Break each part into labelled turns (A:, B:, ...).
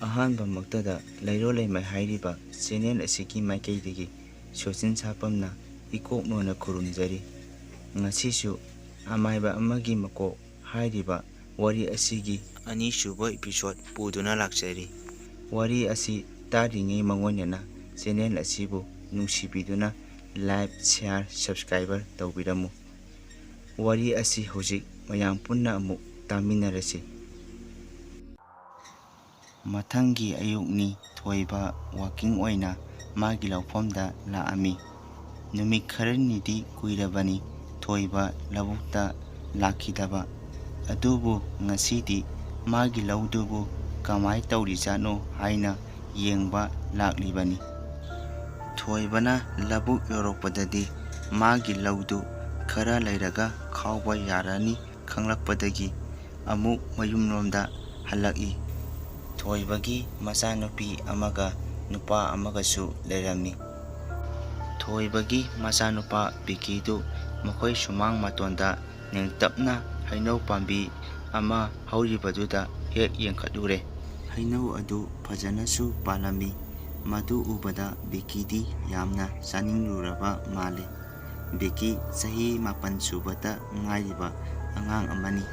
A: ꯑꯍꯥꯟꯕꯃꯛꯇꯗ ꯂꯩꯔꯣꯜ-ꯂꯩꯃꯥꯏ ꯍꯥꯏꯔꯤꯕ ꯆꯦꯅꯦꯜ ꯑꯁꯤꯒꯤ ꯃꯥꯏꯀꯩꯗꯒꯤ ꯁꯣꯆꯤꯟ ꯁꯥꯄꯝꯅ ꯏꯀꯣꯛꯅꯣꯅ ꯈꯨꯔꯨꯝꯖꯔꯤ꯫ ꯉꯁꯤꯁꯨ ꯑꯃꯥꯏꯕ ꯑꯃꯒꯤ ꯃꯀꯣꯛ ꯍꯥꯏꯔꯤꯕ ꯋꯥꯔꯤ ꯑꯁꯤꯒꯤ ꯑꯅꯤꯁꯨꯕ ꯏꯄꯤꯁꯣꯗ ꯄꯨꯗꯨꯅ ꯂꯥꯛꯆꯔꯤ꯫ ꯋꯥꯔꯤ ꯑꯁꯤ ꯇꯥꯗ꯭ꯔꯤꯉꯩ ꯃꯥꯡꯑꯣꯏꯅꯅ ꯆꯦꯅꯦꯜ ꯑꯁꯤꯕꯨ ꯅꯨꯡꯁꯤꯕꯤꯗꯨꯅ ꯂꯥꯏꯛ, ꯁꯦꯌꯔ, ꯁꯕꯁꯀ꯭ꯔꯥꯏꯕꯔ ꯇꯧꯕꯤꯔꯝꯃꯨ꯫ ꯋꯥꯔꯤ ꯑꯁꯤ ꯍꯧꯖꯤꯛ ꯃꯌꯥꯝ ꯄꯨꯟꯅ ꯑꯃꯨꯛ ꯇꯥꯃꯤꯟꯅꯔꯁꯤ꯫ ꯃꯊꯪꯒꯤ ꯑꯌꯨꯛꯅꯤ ꯊꯣꯏꯕ ꯋꯥꯀꯤꯡ ꯑꯣꯏꯅ ꯃꯥꯒꯤ ꯂꯧꯐꯝꯗ ꯂꯥꯛꯑꯝꯃꯤ꯫ ꯅꯨꯃꯤꯠ ꯈꯔꯅꯤꯗꯤ ꯀꯨꯏꯔꯕꯅꯤ ꯊꯣꯏꯕ ꯂꯧꯕꯨꯛꯇ ꯂꯥꯛꯈꯤꯗꯕ꯫ ꯑꯗꯨꯕꯨ ꯉꯁꯤꯗꯤ ꯃꯥꯒꯤ ꯂꯧꯗꯨꯕꯨ ꯀꯃꯥꯏ ꯇꯧꯔꯤꯖꯥꯠꯅꯣ ꯍꯥꯏꯅ ꯌꯦꯡꯕ ꯂꯥꯛꯂꯤꯕꯅꯤ꯫ ꯊꯣꯏꯕꯅ ꯂꯧꯕꯨꯛ ꯌꯧꯔꯛꯄꯗꯗꯤ ꯃꯥꯒꯤ ꯂꯧꯗꯨ ꯈꯔ ꯂꯩꯔꯒ ꯈꯥꯎꯕ ꯌꯥꯔꯅꯤ ꯈꯪꯂꯛꯄꯗꯒꯤ ꯑꯃꯨꯛ ꯃꯌꯨꯝꯂꯣꯝꯗ ꯍꯜꯂꯛꯏ꯫ ꯊꯣꯏꯕꯒꯤ ꯃꯆꯥꯅꯨꯄꯤ ꯑꯃꯒ ꯅꯨꯄꯥ ꯑꯃꯒꯁꯨ ꯂꯩꯔꯝꯃꯤ꯫ ꯊꯣꯏꯕꯒꯤ ꯃꯆꯥꯅꯨꯄꯥ ꯕꯤꯀꯤꯗꯨ ꯃꯈꯣꯏ ꯁꯨꯃꯥꯡ ꯃꯇꯣꯟꯗ ꯅꯦꯡꯇꯞꯅ ꯍꯩꯅꯧ ꯄꯥꯝꯕꯤ ꯑꯃ ꯍꯧꯔꯤꯕꯗꯨꯗ ꯍꯦꯛ ꯌꯦꯡꯈꯠꯂꯨꯔꯦ꯫ ꯍꯩꯅꯧ ꯑꯗꯨ ꯐꯖꯅꯁꯨ ꯄꯥꯜꯂꯝꯃꯤ꯫ ꯃꯗꯨ ꯎꯕꯗ ꯕꯤꯀꯤꯗꯤ ꯌꯥꯝꯅ ꯆꯥꯅꯤꯡꯂꯨꯔꯕ ꯃꯥꯜꯂꯦ꯫ ꯕꯤꯀꯤ ꯆꯍꯤ 8 ꯁꯨꯕꯇ ꯉꯥꯏꯔꯤꯕ ꯑꯉꯥꯡ ꯑꯃꯅꯤ꯫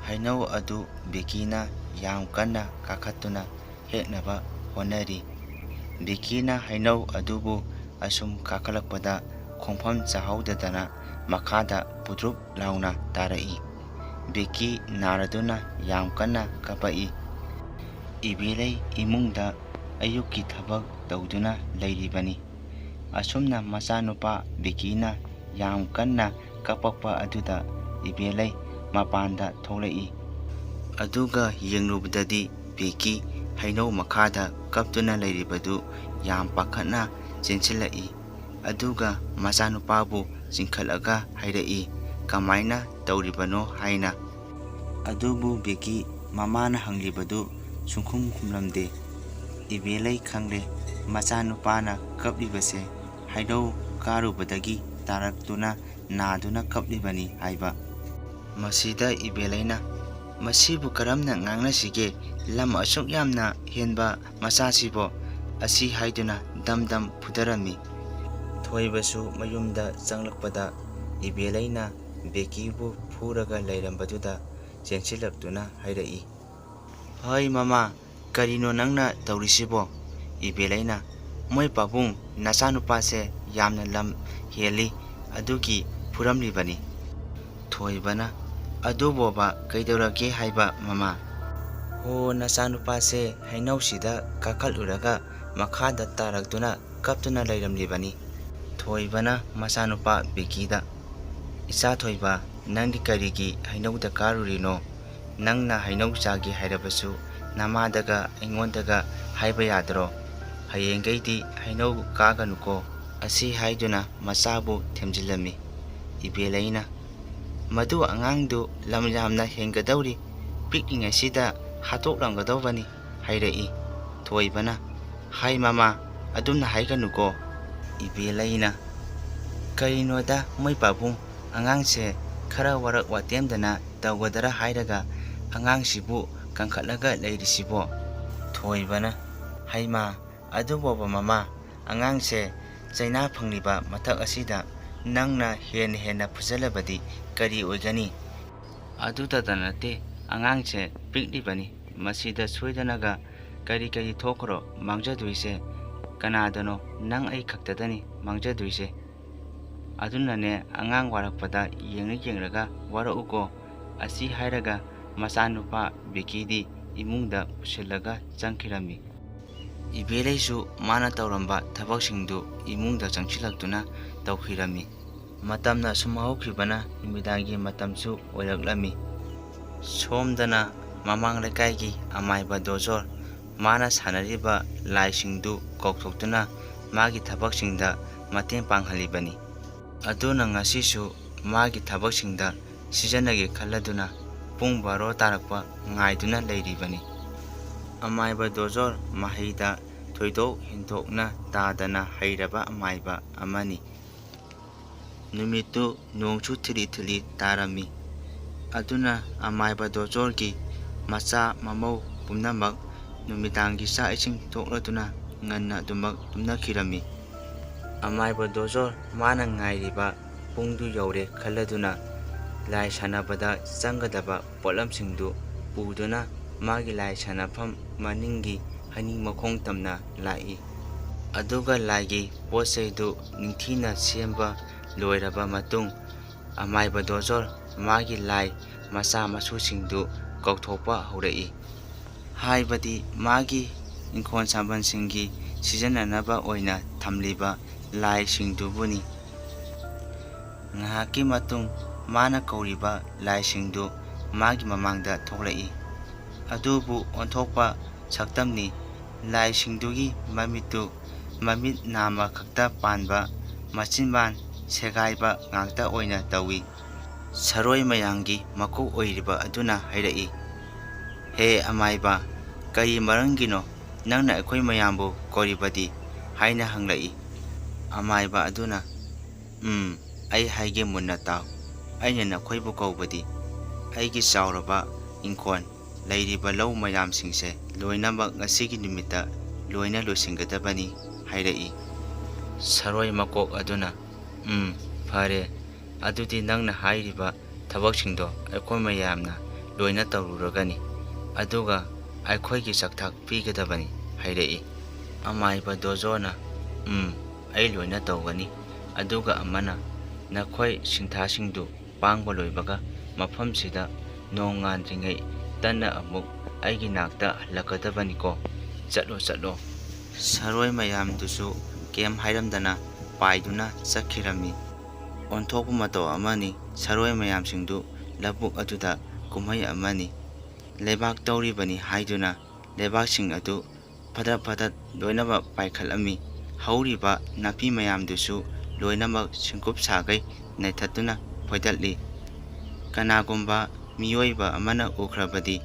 A: ꯍꯩꯅꯧ ꯑꯗꯨ ꯕꯤꯀꯤꯅ ꯌꯥꯝ ꯀꯟꯅ ꯀꯥꯈꯠꯇꯨꯅ ꯍꯦꯛꯅꯕ ꯍꯣꯠꯅꯔꯤ꯫ ꯕꯤꯀꯤꯅ ꯍꯩꯅꯧ ꯑꯗꯨꯕꯨ ꯑꯁꯨꯝ ꯀꯥꯈꯠꯂꯛꯄꯗ ꯈꯣꯡꯐꯝ ꯆꯥꯍꯧꯗꯗꯅ ꯃꯈꯥꯗ ꯄꯨꯗ꯭ꯔꯨꯞ ꯂꯥꯎꯅ ꯇꯥꯔꯛꯏ꯫ ꯕꯤꯀꯤ ꯅꯥꯔꯗꯨꯅ ꯌꯥꯝ ꯀꯟꯅ ꯀꯞꯄꯛꯏ꯫ ꯏꯕꯦꯂꯩ ꯏꯃꯨꯡꯗ ꯑꯌꯨꯛꯀꯤ ꯊꯕꯛ ꯇꯧꯗꯨꯅ ꯂꯩꯔꯤꯕꯅꯤ꯫ ꯑꯁꯨꯝꯅ ꯃꯆꯥꯅꯨꯄꯥ ꯕꯤꯀꯤꯅ ꯌꯥꯝ ꯀꯟꯅ ꯀꯞꯄꯛꯄ ꯑꯗꯨꯗ ꯏꯕꯦꯂꯩ ꯃꯄꯥꯟꯗ ꯊꯣꯛꯂꯛꯏ꯫ ꯑꯗꯨꯒ ꯌꯦꯡꯂꯨꯕꯗꯗꯤ ꯕꯤꯀꯤ ꯍꯩꯅꯧ ꯃꯈꯥꯗ ꯀꯞꯇꯨꯅ ꯂꯩꯔꯤꯕꯗꯨ ꯌꯥꯝ ꯄꯥꯈꯠꯅ ꯆꯦꯟꯁꯤꯜꯂꯛꯏ꯫ ꯑꯗꯨꯒ ꯃꯆꯥꯅꯨꯄꯥꯕꯨ ꯆꯤꯡꯈꯠꯂꯒ ꯍꯥꯏꯔꯛꯏ ꯀꯃꯥꯏꯅ ꯇꯧꯔꯤꯕꯅꯣ ꯍꯥꯏꯅ꯫ ꯑꯗꯨꯕꯨ ꯕꯤꯀꯤ ꯃꯃꯥꯅ ꯍꯪꯂꯤꯕꯗꯨ ꯁꯨꯡꯈꯨꯝ ꯈꯨꯝꯂꯝꯗꯦ꯫ ꯏꯕꯦꯂꯩ ꯈꯪꯂꯦ ꯃꯆꯥꯅꯨꯄꯥꯅ ꯀꯞꯂꯤꯕꯁꯦ ꯍꯩꯅꯧ ꯀꯥꯔꯨꯕꯗꯒꯤ ꯇꯥꯔꯛꯇꯨꯅ ꯅꯥꯗꯨꯅ ꯀꯞꯂꯤꯕꯅꯤ ꯍꯥꯏꯕ꯫ ꯃꯁꯤꯗ ꯏꯕꯦꯂꯩꯅ "ꯃꯁꯤꯕꯨ ꯀꯔꯝꯅ ꯉꯥꯡꯅꯁꯤꯒꯦ, ꯂꯝ ꯑꯁꯨꯛ ꯌꯥꯝꯅ ꯍꯦꯟꯕ ꯃꯆꯥꯁꯤꯕꯣ" ꯑꯁꯤ ꯍꯥꯏꯗꯨꯅ ꯗꯝ ꯗꯝ ꯐꯨꯗꯔꯝꯃꯤ꯫ ꯊꯣꯏꯕꯁꯨ ꯃꯌꯨꯝꯗ ꯆꯪꯂꯛꯄꯗ ꯏꯕꯦꯂꯩꯅ ꯕꯤꯀꯤꯕꯨ ꯐꯨꯔꯒ ꯂꯩꯔꯝꯕꯗꯨꯗ ꯆꯦꯟꯁꯤꯜꯂꯛꯇꯨꯅ ꯍꯥꯏꯔꯛꯏ, "ꯍꯩ ꯃꯃꯥ, ꯀꯔꯤꯅꯣ ꯅꯪꯅ ꯇꯧꯔꯤꯁꯤꯕꯣ?" ꯏꯕꯦꯂꯩꯅ "ꯃꯣꯏ ꯄꯥꯕꯨꯡ ꯅꯆꯥꯅꯨꯄꯥꯁꯦ ꯌꯥꯝꯅ ꯂꯝ ꯍꯦꯜꯂꯤ ꯑꯗꯨꯒꯤ ꯐꯨꯔꯝꯂꯤꯕꯅꯤ"꯫ ꯊꯣꯏꯕꯅ "ꯑꯗꯨꯕꯣꯕ ꯀꯩꯗꯧꯔꯒꯦ ꯍꯥꯏꯕ ꯃꯃꯥ?" "ꯍꯣ, ꯅꯆꯥꯅꯨꯄꯥꯁꯦ ꯍꯩꯅꯧꯁꯤꯗ ꯀꯥꯈꯠꯂꯨꯔꯒ ꯃꯈꯥꯗ ꯇꯥꯔꯛꯇꯨꯅ ꯀꯞꯇꯨꯅ ꯂꯩꯔꯝꯂꯤꯕꯅꯤ"꯫ ꯊꯣꯏꯕꯅ ꯃꯆꯥꯅꯨꯄꯥ ꯕꯤꯀꯤꯗ "ꯏꯆꯥ ꯊꯣꯏꯕ, ꯅꯪꯗꯤ ꯀꯔꯤꯒꯤ ꯍꯩꯅꯧꯗ ꯀꯥꯔꯨꯔꯤꯅꯣ? ꯅꯪꯅ ꯍꯩꯅꯧ ꯆꯥꯒꯦ ꯍꯥꯏꯔꯕꯁꯨ ꯅꯃꯥꯗꯒ ꯑꯩꯉꯣꯟꯗꯒ ꯍꯥꯏꯕ ꯌꯥꯗ꯭ꯔꯣ? ꯍꯌꯦꯡꯈꯩꯗꯤ ꯍꯩꯅꯧ ꯀꯥꯒꯅꯨꯀꯣ" ꯑꯁꯤ ꯍꯥꯏꯗꯨꯅ ꯃꯆꯥꯕꯨ ꯊꯦꯝꯖꯤꯜꯂꯝꯃꯤ꯫ ꯏꯕꯦꯂꯩꯅ "ꯃꯗꯨ ꯑꯉꯥꯡꯗꯨ ꯂꯝ ꯌꯥꯝꯅ ꯍꯦꯟꯒꯗꯧꯔꯤ, ꯄꯤꯛꯂꯤꯉꯩꯁꯤꯗ ꯍꯥꯠꯇꯣꯛꯂꯝꯒꯗꯧꯕꯅꯤ" ꯍꯥꯏꯔꯛꯏ꯫ ꯊꯣꯏꯕꯅ "ꯍꯩ ꯃꯃꯥ, ꯑꯗꯨꯝꯅ ꯍꯥꯏꯒꯅꯨꯀꯣ"꯫ ꯏꯕꯦꯂꯩꯅ "ꯀꯔꯤꯅꯣꯗ ꯃꯣꯏ ꯄꯥꯕꯨꯡ, ꯑꯉꯥꯡꯁꯦ ꯈꯔ ꯋꯥꯔꯛ ꯋꯥꯇꯦꯝꯗꯅ ꯇꯧꯒꯗꯔꯥ ꯍꯥꯏꯔꯒ ꯑꯉꯥꯡꯁꯤꯕꯨ ꯀꯟꯈꯠꯂꯒ ꯂꯩꯔꯤꯁꯤꯕꯣ"꯫ ꯊꯣꯏꯕꯅ "ꯍꯩꯃꯥ, ꯑꯗꯨꯕꯣꯕ ꯃꯃꯥ, ꯑꯉꯥꯡꯁꯦ ꯆꯩꯅꯥ ꯐꯪꯂꯤꯕ ꯃꯊꯛ ꯑꯁꯤꯗ ꯅꯪꯅ ꯍꯦꯟꯅ ꯐꯨꯖꯜꯂꯕꯗꯤ ꯀꯔꯤ ꯑꯣꯏꯒꯅꯤ? ꯑꯗꯨꯇꯗ ꯅꯠꯇꯦ, ꯑꯉꯥꯡꯁꯦ ꯄꯤꯛꯂꯤꯕꯅꯤ, ꯃꯁꯤꯗ ꯁꯣꯏꯗꯅꯒ ꯀꯔꯤ ꯊꯣꯛꯈ꯭ꯔꯣ ꯃꯥꯡꯖꯗꯣꯏꯁꯦ? ꯀꯅꯥꯗꯅꯣ, ꯅꯪ ꯑꯩ ꯈꯛꯇꯗꯅꯤ ꯃꯥꯡꯖꯗꯣꯏꯁꯦ. ꯑꯗꯨꯅꯅꯦ ꯑꯉꯥꯡ ꯋꯥꯔꯛꯄꯗ ꯌꯦꯡꯂꯒ ꯋꯥꯔꯛꯎꯀꯣ" ꯑꯁꯤ ꯍꯥꯏꯔꯒ ꯃꯆꯥꯅꯨꯄꯥ ꯕꯤꯀꯤꯗꯤ ꯏꯃꯨꯡꯗ ꯄꯨꯁꯤꯜꯂꯒ ꯆꯪꯈꯤꯔꯝꯃꯤ꯫ ꯏꯕꯦꯂꯩꯁꯨ ꯃꯥꯅ ꯇꯧꯔꯝꯕ ꯊꯕꯛꯁꯤꯡꯗꯨ ꯏꯃꯨꯡꯗ ꯆꯪꯁꯤꯜꯂꯛꯇꯨꯅ ꯇꯧꯈꯤꯔꯝꯃꯤ꯫ ꯃꯇꯝꯅ ꯁꯨꯝ ꯍꯧꯈꯤꯕꯅ ꯅꯨꯃꯤꯗꯥꯡꯒꯤ ꯃꯇꯝꯁꯨ ꯑꯣꯏꯔꯛꯂꯝꯃꯤ꯫ ꯁꯣꯝꯗꯅ ꯃꯃꯥꯡ ꯂꯩꯀꯥꯏꯒꯤ ꯑꯃꯥꯏꯕ ꯗꯣꯖꯣꯔ, ꯃꯥꯅ ꯁꯥꯟꯅꯔꯤꯕ ꯂꯥꯏꯁꯤꯡꯗꯨ ꯀꯧꯊꯣꯛꯇꯨꯅ ꯃꯥꯒꯤ ꯊꯕꯛꯁꯤꯡꯗ ꯃꯇꯦꯡ ꯄꯥꯡꯍꯜꯂꯤꯕꯅꯤ꯫ ꯑꯗꯨꯅ ꯉꯁꯤꯁꯨ ꯃꯥꯒꯤ ꯊꯕꯛꯁꯤꯡꯗ ꯁꯤꯖꯤꯟꯅꯒꯦ ꯈꯜꯂꯗꯨꯅ ꯄꯨꯡ 12 ꯇꯥꯔꯛꯄ ꯉꯥꯏꯗꯨꯅ ꯂꯩꯔꯤꯕꯅꯤ꯫ ꯑꯃꯥꯏꯕ ꯗꯣꯖꯣꯔ ꯃꯍꯩꯗ ꯊꯣꯏꯗꯣꯛ ꯍꯦꯟꯗꯣꯛꯅ ꯇꯥꯗꯅ ꯍꯩꯔꯕ ꯑꯃꯥꯏꯕ ꯑꯃꯅꯤ꯫ ꯅꯨꯃꯤꯠꯇꯨ ꯅꯣꯡꯁꯨ ꯊꯤꯠꯂꯤ ꯊꯤꯠꯂꯤ ꯇꯥꯔꯝꯃꯤ꯫ ꯑꯗꯨꯅ ꯑꯃꯥꯏꯕ ꯗꯣꯖꯣꯔꯒꯤ ꯃꯆꯥ ꯃꯃꯧ ꯄꯨꯝꯅꯃꯛ ꯅꯨꯃꯤꯗꯥꯡꯒꯤ ꯆꯥꯛ ꯏꯁꯤꯡ ꯇꯣꯛꯂꯗꯨꯅ ꯉꯟꯅ ꯑꯗꯨꯃꯛ ꯇꯨꯝꯅꯈꯤꯔꯝꯃꯤ꯫ ꯑꯃꯥꯏꯕ ꯗꯣꯖꯣꯔ ꯃꯥꯅ ꯉꯥꯏꯔꯤꯕ ꯄꯨꯡꯗꯨ ꯌꯧꯔꯦ ꯈꯜꯂꯗꯨꯅ ꯂꯥꯏ ꯁꯥꯟꯅꯕꯗ ꯆꯪꯒꯗꯕ ꯄꯣꯠꯂꯝꯁꯤꯡꯗꯨ ꯄꯨꯗꯨꯅ ꯃꯥꯒꯤ ꯂꯥꯏ ꯁꯥꯟꯅꯐꯝ ꯃꯅꯤꯡꯒꯤ ꯍꯩꯅꯤꯡ ꯃꯈꯣꯡ ꯇꯝꯅ ꯂꯥꯛꯏ꯫ ꯑꯗꯨꯒ ꯂꯥꯏꯒꯤ ꯄꯣꯠꯆꯩꯗꯨ ꯅꯤꯡꯊꯤꯅ ꯁꯦꯝꯕ ꯂꯣꯏꯔꯕ ꯃꯇꯨꯡ ꯑꯃꯥꯏꯕ ꯗꯣꯖꯣꯔ ꯃꯥꯒꯤ ꯂꯥꯏ ꯃꯆꯥ ꯃꯁꯨꯁꯤꯡꯗꯨ ꯀꯧꯊꯣꯛꯄ ꯍꯧꯔꯛꯏ꯫ ꯍꯥꯏꯕꯗꯤ ꯃꯥꯒꯤ ꯏꯪꯈꯣꯜ ꯁꯝꯕꯜꯁꯤꯡꯒꯤ ꯁꯤꯖꯤꯟꯅꯅꯕ ꯑꯣꯏꯅ ꯊꯝꯂꯤꯕ ꯂꯥꯏꯁꯤꯡꯗꯨꯕꯨꯅꯤ꯫ ꯉꯥꯏꯍꯥꯛꯀꯤ ꯃꯇꯨꯡ ꯃꯥꯅ ꯀꯧꯔꯤꯕ ꯂꯥꯏꯁꯤꯡꯗꯨ ꯃꯥꯒꯤ ꯃꯃꯥꯡꯗ ꯊꯣꯛꯂꯛꯏ꯫ ꯑꯗꯨꯕꯨ ꯑꯣꯟꯊꯣꯛꯄ ꯁꯛꯇꯝꯅꯤ꯫ ꯂꯥꯏꯁꯤꯡꯗꯨꯒꯤ ꯃꯃꯤꯠꯇꯨ ꯃꯃꯤꯠ ꯅꯥꯝꯃ ꯈꯛꯇ ꯄꯥꯟꯕ, ꯃꯆꯤꯟꯕꯥꯟ ꯁꯦꯒꯥꯏꯕ ꯉꯥꯛꯇ ꯑꯣꯏꯅ ꯇꯧꯏ꯫ ꯁꯔꯣꯏ ꯃꯌꯥꯝꯒꯤ ꯃꯀꯣꯛ ꯑꯣꯏꯔꯤꯕ ꯑꯗꯨꯅ ꯍꯥꯏꯔꯛꯏ, "ꯍꯦ ꯑꯃꯥꯏꯕ, ꯀꯔꯤ ꯃꯔꯝꯒꯤꯅꯣ ꯅꯪꯅ ꯑꯩꯈꯣꯏ ꯃꯌꯥꯝꯕꯨ ꯀꯧꯔꯤꯕꯗꯤ?" ꯍꯥꯏꯅ ꯍꯪꯂꯛꯏ꯫ ꯑꯃꯥꯏꯕ ꯑꯗꯨꯅ, ꯑꯩ ꯍꯥꯏꯒꯦ ꯃꯨꯟꯅ ꯇꯥꯎ꯫ ꯑꯩꯅ ꯅꯈꯣꯏꯕꯨ ꯀꯧꯕꯗꯤ ꯑꯩꯒꯤ ꯆꯥꯎꯔꯕ ꯏꯪꯈꯣꯜ, ꯂꯩꯔꯤꯕ ꯂꯧ ꯃꯌꯥꯝꯁꯤꯡꯁꯦ ꯂꯣꯏꯅꯃꯛ ꯉꯁꯤꯒꯤ ꯅꯨꯃꯤꯠꯇ ꯂꯣꯏꯅ ꯂꯣꯏꯁꯤꯟꯒꯗꯕꯅꯤ ꯍꯥꯏꯔꯛꯏ꯫ ꯁꯔꯣꯏ ꯃꯀꯣꯛ ꯑꯗꯨꯅ, ꯐꯔꯦ, ꯑꯗꯨꯗꯤ ꯅꯪꯅ ꯍꯥꯏꯔꯤꯕ ꯊꯕꯛꯁꯤꯡꯗꯣ ꯑꯩꯈꯣꯏ ꯃꯌꯥꯝꯅ ꯂꯣꯏꯅ ꯇꯧꯔꯨꯔꯒꯅꯤ, ꯑꯗꯨꯒ ꯑꯩꯈꯣꯏꯒꯤ ꯆꯥꯛꯊꯥꯛ ꯄꯤꯒꯗꯕꯅꯤ ꯍꯥꯏꯔꯛꯏ꯫ ꯑꯃꯥꯏꯕ ꯗꯣꯖꯣꯔꯅ, ꯑꯩ ꯂꯣꯏꯅ ꯇꯧꯒꯅꯤ, ꯑꯗꯨꯒ ꯑꯃꯅ, ꯅꯈꯣꯏ ꯁꯤꯟꯊꯥꯁꯤꯡꯗꯨ ꯄꯥꯡꯕ ꯂꯣꯏꯕꯒ ꯃꯐꯝꯁꯤꯗ ꯅꯣꯡ ꯉꯥꯟꯗ꯭ꯔꯤꯉꯩ ꯇꯟꯅ ꯑꯃꯨꯛ ꯑꯩꯒꯤ ꯅꯥꯛꯇ ꯍꯜꯂꯛꯀꯗꯕꯅꯤꯀꯣ꯫ ꯆꯠꯂꯣ ꯆꯠꯂꯣ꯫ ꯁꯔꯣꯏ ꯃꯌꯥꯝꯗꯨꯁꯨ ꯀꯩꯝ ꯍꯥꯏꯔꯝꯗꯅ ꯄꯥꯏꯗꯨꯅ ꯆꯠꯈꯤꯔꯝꯃꯤ꯫ ꯑꯣꯟꯊꯣꯛꯄ ꯃꯇꯧ ꯑꯃꯅꯤ ꯁꯔꯣꯏ ꯃꯌꯥꯝꯁꯤꯡꯗꯨ ꯂꯧꯕꯨꯛ ꯑꯗꯨꯗ ꯀꯨꯝꯍꯩ ꯑꯃꯅꯤ꯫ ꯂꯩꯕꯥꯛ ꯇꯧꯔꯤꯕꯅꯤ ꯍꯥꯏꯗꯨꯅ ꯂꯩꯕꯥꯛꯁꯤꯡ ꯑꯗꯨ ꯐꯗꯠ ꯐꯗꯠ ꯂꯣꯏꯅꯃꯛ ꯄꯥꯏꯈꯠꯂꯝꯃꯤ꯫ ꯍꯧꯔꯤꯕ ꯅꯥꯄꯤ ꯃꯌꯥꯝꯗꯨꯁꯨ ꯂꯣꯏꯅꯃꯛ ꯁꯤꯡꯀꯨꯞ ꯁꯥꯒꯩ ꯅꯩꯊꯠꯇꯨꯅ ꯐꯣꯏꯗꯠꯂꯤ꯫ ꯀꯅꯥꯒꯨꯝꯕ ꯃꯤꯑꯣꯏꯕ ꯑꯃꯅ ꯎꯈ꯭ꯔꯕꯗꯤ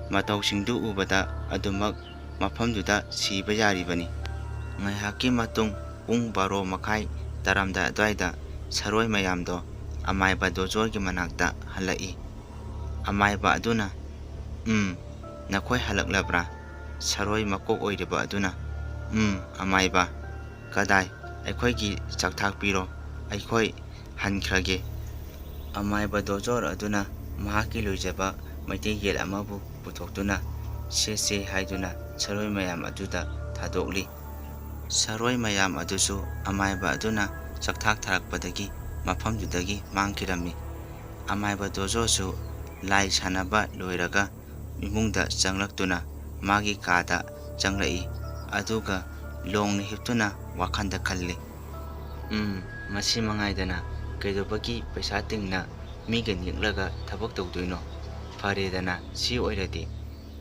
A: ꯃꯇꯧꯁꯤꯡꯗꯨ ꯎꯕꯗ ꯑꯗꯨꯃꯛ ꯃꯐꯝꯗꯨꯗ ꯁꯤꯕ ꯌꯥꯔꯤꯕꯅꯤ꯫ ꯉꯥꯏꯍꯥꯛꯀꯤ ꯃꯇꯨꯡ ꯄꯨꯡ 12:30 ꯇꯥꯔꯝꯗꯥꯏ ꯑꯗꯨꯋꯥꯏꯗ ꯁꯔꯣꯏ ꯃꯌꯥꯝꯗꯣ ꯑꯃꯥꯏꯕ ꯗꯣꯖꯣꯔꯒꯤ ꯃꯅꯥꯛꯇ ꯍꯜꯂꯛꯏ꯫ ꯑꯃꯥꯏꯕ ꯑꯗꯨꯅ, ꯅꯈꯣꯏ ꯍꯜꯂꯛꯂꯕ꯭ꯔꯥ? ꯁꯔꯣꯏ ꯃꯀꯣꯛ ꯑꯣꯏꯔꯤꯕ ꯑꯗꯨꯅ, ꯑꯃꯥꯏꯕ, ꯀꯗꯥꯏ, ꯑꯩꯈꯣꯏꯒꯤ ꯆꯥꯛꯊꯥꯛ ꯄꯤꯔꯣ, ꯑꯩꯈꯣꯏ ꯍꯟꯈ꯭ꯔꯒꯦ꯫ ꯑꯃꯥꯏꯕ ꯗꯣꯖꯣꯔ ꯑꯗꯨꯅ ꯃꯍꯥꯛꯀꯤ ꯂꯣꯏꯖꯕ ꯃꯩꯇꯩ ꯌꯦꯟ ꯑꯃꯕꯨ ꯄꯨꯊꯣꯛꯇꯨꯅ ꯁꯦ ꯍꯥꯏꯗꯨꯅ ꯁꯔꯣꯏ ꯃꯌꯥꯝ ꯑꯗꯨꯗ ꯊꯥꯗꯣꯛꯂꯤ꯫ ꯁꯔꯣꯏ ꯃꯌꯥꯝ ꯑꯗꯨꯁꯨ ꯑꯃꯥꯏꯕ ꯑꯗꯨꯅ ꯆꯥꯛꯊꯥꯛ ꯊꯥꯔꯛꯄꯗꯒꯤ ꯃꯐꯝꯗꯨꯗꯒꯤ ꯃꯥꯡꯈꯤꯔꯝꯃꯤ꯫ ꯑꯃꯥꯏꯕ ꯗꯣꯖꯣꯔꯁꯨ ꯂꯥꯏ ꯁꯥꯟꯅꯕ ꯂꯣꯏꯔꯒ ꯏꯃꯨꯡꯗ ꯆꯪꯂꯛꯇꯨꯅ ꯃꯥꯒꯤ ꯀꯥꯗ ꯆꯪꯂꯛꯏ꯫ ꯑꯗꯨꯒ ꯂꯣꯡꯅ ꯍꯤꯞꯇꯨꯅ ꯋꯥꯈꯜꯗ ꯈꯜꯂꯤ, ꯃꯁꯤ ꯃꯉꯥꯏꯗꯅ ꯀꯩꯗꯧꯕꯒꯤ ꯄꯩꯁꯥ ꯇꯤꯡꯅ ꯃꯤꯒ ꯅꯦꯛꯂꯒ ꯊꯕꯛ ꯇꯧꯗꯣꯏꯅꯣ? ꯐꯔꯦꯗꯅ ꯁꯤ ꯑꯣꯏꯔꯗꯤ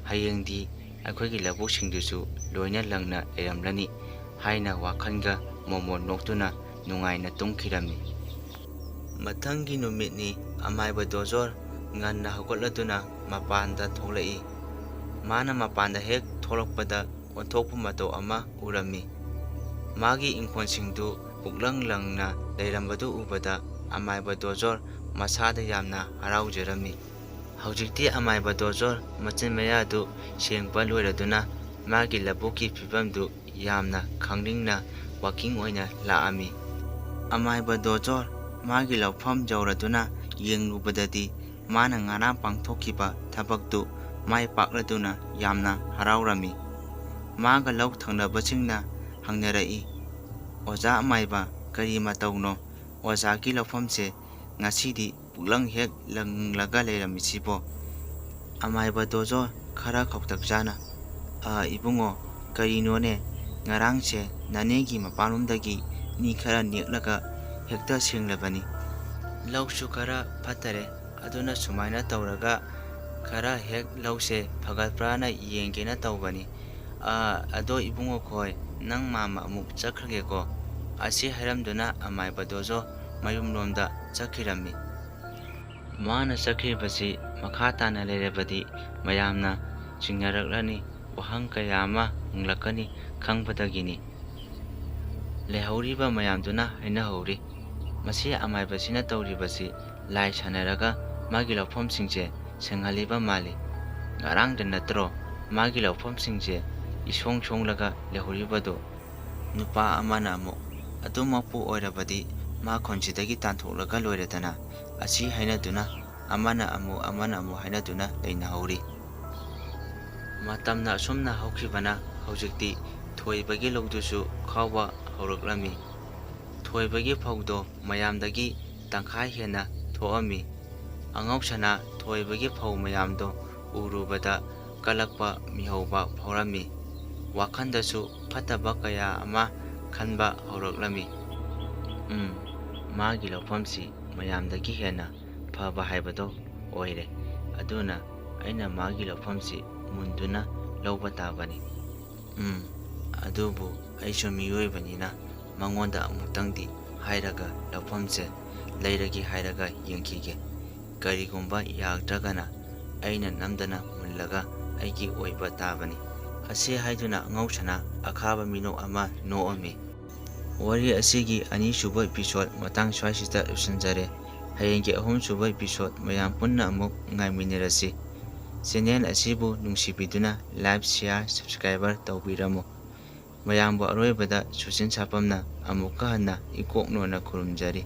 A: ꯍꯌꯦꯡꯗꯤ ꯑꯩꯈꯣꯏꯒꯤ ꯂꯧꯕꯨꯛꯁꯤꯡꯗꯨꯁꯨ ꯂꯣꯏꯅ ꯂꯪꯅ ꯂꯩꯔꯝꯂꯅꯤ ꯍꯥꯏꯅ ꯋꯥꯈꯜꯒ ꯃꯣꯃꯣꯟ ꯅꯣꯛꯇꯨꯅ ꯅꯨꯡꯉꯥꯏꯅ ꯇꯨꯝꯈꯤꯔꯝꯃꯤ꯫ ꯃꯊꯪꯒꯤ ꯅꯨꯃꯤꯠꯅꯤ ꯑꯃꯥꯏꯕ ꯗꯣꯖꯣꯔ ꯉꯟꯅ ꯍꯧꯒꯠꯂꯗꯨꯅ ꯃꯄꯥꯟꯗ ꯊꯣꯛꯂꯛꯏ꯫ ꯃꯥꯅ ꯃꯄꯥꯟꯗ ꯍꯦꯛ ꯊꯣꯛꯂꯛꯄꯗ ꯑꯣꯟꯊꯣꯛꯄ ꯃꯇꯧ ꯑꯃ ꯎꯔꯝꯃꯤ꯫ ꯃꯥꯒꯤ ꯏꯪꯈꯣꯜꯁꯤꯡꯗꯨ ꯄꯨꯛꯂꯪ ꯂꯪꯅ ꯂꯩꯔꯝꯕꯗꯨ ꯎꯕꯗ ꯑꯃꯥꯏꯕ ꯗꯣꯖꯣꯔ ꯃꯁꯥꯗ ꯌꯥꯝꯅ ꯍꯔꯥꯎꯖꯔꯝꯃꯤ꯫ ꯍꯧꯖꯤꯛꯇꯤ ꯑꯃꯥꯏꯕ ꯗꯣꯖꯣꯔ ꯃꯆꯤꯟ ꯃꯌꯥꯗꯨ ꯁꯦꯡꯕ ꯂꯣꯏꯔꯗꯨꯅ ꯃꯥꯒꯤ ꯂꯧꯕꯨꯛꯀꯤ ꯐꯤꯕꯝꯗꯨ ꯌꯥꯝꯅ ꯈꯪꯅꯤꯡꯅ ꯋꯥꯀꯤꯡ ꯑꯣꯏꯅ ꯂꯥꯛꯑꯝꯃꯤ꯫ ꯑꯃꯥꯏꯕ ꯗꯣꯖꯣꯔ ꯃꯥꯒꯤ ꯂꯧꯐꯝ ꯌꯧꯔꯗꯨꯅ ꯌꯦꯡꯂꯨꯕꯗꯗꯤ ꯃꯥꯅ ꯉꯔꯥꯡ ꯄꯥꯡꯊꯣꯛꯈꯤꯕ ꯊꯕꯛꯇꯨ ꯃꯥꯏ ꯄꯥꯛꯂꯗꯨꯅ ꯌꯥꯝꯅ ꯍꯔꯥꯎꯔꯝꯃꯤ꯫ ꯃꯥꯒ ꯂꯧ ꯊꯪꯅꯕꯁꯤꯡꯅ ꯍꯪꯅꯔꯛꯏ, "ꯑꯣꯖꯥ ꯑꯃꯥꯏꯕ, ꯀꯔꯤ ꯃꯇꯧꯅꯣ? ꯑꯣꯖꯥꯒꯤ ꯂꯧꯐꯝꯁꯦ ꯉꯁꯤꯗꯤ ꯄꯨꯛꯂꯪ ꯍꯦꯛ ꯂꯪꯂꯒ ꯂꯩꯔꯝꯃꯤꯁꯤꯕꯣ?" ꯑꯃꯥꯏꯕ ꯗꯣꯖꯣꯔ ꯈꯔ ꯈꯧꯇꯛ ꯆꯥꯅ, "ꯏꯕꯨꯡꯉꯣ, ꯀꯔꯤꯅꯣꯅꯦ, ꯉꯔꯥꯡꯁꯦ ꯅꯅꯦꯒꯤ ꯃꯄꯥꯝꯂꯣꯝꯗꯒꯤ ꯃꯤ ꯈꯔ ꯅꯦꯛꯂꯒ ꯍꯦꯛꯇ ꯁꯦꯡꯂꯕꯅꯤ꯫ ꯂꯧꯁꯨ ꯈꯔ ꯐꯠꯇꯔꯦ, ꯑꯗꯨꯅ ꯁꯨꯃꯥꯏꯅ ꯇꯧꯔꯒ ꯈꯔ ꯍꯦꯛ ꯂꯧꯁꯦ ꯐꯒꯠꯄ꯭ꯔꯥꯅ ꯌꯦꯡꯒꯦꯅ ꯇꯧꯕꯅꯤ꯫ ꯑꯗꯣ ꯏꯕꯨꯡꯉꯣꯈꯣꯏ, ꯅꯪ ꯃꯥꯝꯃ ꯑꯃꯨꯛ ꯆꯠꯈ꯭ꯔꯒꯦꯀꯣ." ꯑꯁꯤ ꯍꯥꯏꯔꯝꯗꯨꯅ ꯑꯃꯥꯏꯕ ꯗꯣꯖꯣꯔ ꯃꯌꯨꯝꯂꯣꯝꯗ ꯆꯠꯈꯤꯔꯝꯃꯤ꯫ ꯃꯥꯅ ꯆꯠꯈ꯭ꯔꯤꯕꯁꯤ ꯃꯈꯥ ꯇꯥꯅ ꯂꯩꯔꯕꯗꯤ ꯃꯌꯥꯝꯅ ꯆꯤꯡꯅꯔꯛꯂꯅꯤ, ꯋꯥꯍꯪ ꯀꯌꯥ ꯑꯃ ꯍꯪꯂꯛꯀꯅꯤ ꯈꯪꯕꯗꯒꯤꯅꯤ꯫ ꯂꯩꯍꯧꯔꯤꯕ ꯃꯌꯥꯝꯗꯨꯅ ꯍꯥꯏꯅꯍꯧꯔꯤ, "ꯃꯁꯤ ꯑꯃꯥꯏꯕꯁꯤꯅ ꯇꯧꯔꯤꯕꯁꯤ ꯂꯥꯏ ꯁꯥꯟꯅꯔꯒ ꯃꯥꯒꯤ ꯂꯧꯐꯝꯁꯤꯡꯁꯦ ꯁꯦꯡꯍꯜꯂꯤꯕ ꯃꯥꯜꯂꯤ꯫ ꯉꯔꯥꯡꯗ ꯅꯠꯇ꯭ꯔꯣ ꯃꯥꯒꯤ ꯂꯧꯐꯝꯁꯤꯡꯁꯦ ꯏꯁꯣꯡ ꯁꯣꯡꯂꯒ ꯂꯩꯍꯧꯔꯤꯕꯗꯨ ꯅꯨꯄꯥ ꯑꯃꯅ ꯑꯃꯨꯛ ꯑꯗꯨꯃꯛꯄꯨ ꯑꯣꯏꯔꯕꯗꯤ ꯃꯥ ꯈꯨꯟꯁꯤꯗꯒꯤ ꯇꯥꯟꯊꯣꯛꯂꯒ ꯂꯣꯏꯔꯦꯗꯅ ꯑꯁꯤ ꯍꯥꯏꯅꯗꯨꯅ ꯑꯃꯅ ꯑꯃꯨꯛ ꯍꯥꯏꯅꯗꯨꯅ ꯂꯩꯅꯍꯧꯔꯤ꯫ ꯃꯇꯝꯅ ꯑꯁꯨꯝꯅ ꯍꯧꯈꯤꯕꯅ ꯍꯧꯖꯤꯛꯇꯤ ꯊꯣꯏꯕꯒꯤ ꯂꯧꯗꯨꯁꯨ ꯈꯥꯎꯕ ꯍꯧꯔꯛꯂꯝꯃꯤ꯫ ꯊꯣꯏꯕꯒꯤ ꯐꯧꯗꯣ ꯃꯌꯥꯝꯗꯒꯤ ꯇꯪꯈꯥꯏ ꯍꯦꯟꯅ ꯊꯣꯛꯑꯝꯃꯤ꯫ ꯑꯉꯧꯁꯅꯥ ꯊꯣꯏꯕꯒꯤ ꯐꯧ ꯃꯌꯥꯝꯗꯣ ꯎꯔꯨꯕꯗ ꯀꯜꯂꯛꯄ ꯃꯤꯍꯧꯕ ꯐꯥꯎꯔꯝꯃꯤ꯫ ꯋꯥꯈꯟꯗꯁꯨ ꯐꯠꯇꯕ ꯀꯌꯥ ꯑꯃ ꯈꯟꯕ ꯍꯧꯔꯛꯂꯝꯃꯤ꯫ ꯃꯥꯒꯤ ꯂꯧꯐꯝꯁꯤ ꯃꯌꯥꯝꯗꯒꯤ ꯍꯦꯟꯅ ꯐꯕ ꯍꯥꯏꯕꯗꯣ ꯑꯣꯏꯔꯦ, ꯑꯗꯨꯅ ꯑꯩꯅ ꯃꯥꯒꯤ ꯂꯧꯐꯝꯁꯤ ꯃꯨꯟꯗꯨꯅ ꯂꯧꯕ ꯇꯥꯕꯅꯤ꯫ ꯑꯗꯨꯕꯨ ꯑꯩꯁꯨ ꯃꯤꯑꯣꯏꯕꯅꯤꯅ ꯃꯉꯣꯟꯗ ꯑꯃꯨꯛꯇꯪꯗꯤ ꯍꯥꯏꯔꯒ ꯂꯧꯐꯝꯁꯦ ꯂꯩꯔꯒꯦ ꯍꯥꯏꯔꯒ ꯌꯦꯡꯈꯤꯒꯦ꯫ ꯀꯔꯤꯒꯨꯝꯕ ꯌꯥꯔꯛꯇ꯭ꯔꯒꯅ ꯑꯩꯅ ꯅꯝꯗꯅ ꯃꯨꯜꯂꯒ ꯑꯩꯒꯤ ꯑꯣꯏꯕ ꯇꯥꯕꯅꯤ꯫ ꯑꯁꯤ ꯍꯥꯏꯗꯨꯅ ꯑꯉꯧꯁꯅꯥ ꯑꯈꯥꯕ ꯃꯤꯅꯣꯛ ꯑꯃ ꯅꯣꯛꯑꯝꯃꯤ꯫ ꯋꯥꯔꯤ ꯑꯁꯤꯒꯤ ꯑꯅꯤꯁꯨꯕ ꯏꯄꯤꯁꯣꯗ ꯃꯇꯥꯡ ꯁ꯭ꯋꯥꯏꯁꯤꯗ ꯂꯣꯏꯁꯤꯟꯖꯔꯦ꯫ ꯍꯌꯦꯡꯒꯤ ꯑꯍꯨꯝꯁꯨꯕ ꯏꯄꯤꯁꯣꯗ ꯃꯌꯥꯝ ꯄꯨꯟꯅ ꯑꯃꯨꯛ ꯉꯥꯏꯃꯤꯟꯅꯔꯁꯤ꯫ ꯆꯦꯅꯦꯜ ꯑꯁꯤꯕꯨ ꯅꯨꯡꯁꯤꯕꯤꯗꯨꯅ ꯂꯥꯏꯛ, ꯁꯤꯌꯥꯔ, ꯁꯕꯁꯀ꯭ꯔꯥꯏꯕꯔ ꯇꯧꯕꯤꯔꯝꯃꯨ꯫ ꯃꯌꯥꯝꯕꯨ ꯑꯔꯣꯏꯕꯗ ꯁꯨꯆꯤꯟ ꯁꯥꯄꯝꯅ ꯑꯃꯨꯛꯀ ꯍꯟꯅ ꯏꯀꯣꯛꯅꯣꯅ ꯈꯨꯔꯨꯝꯖꯔꯤ꯫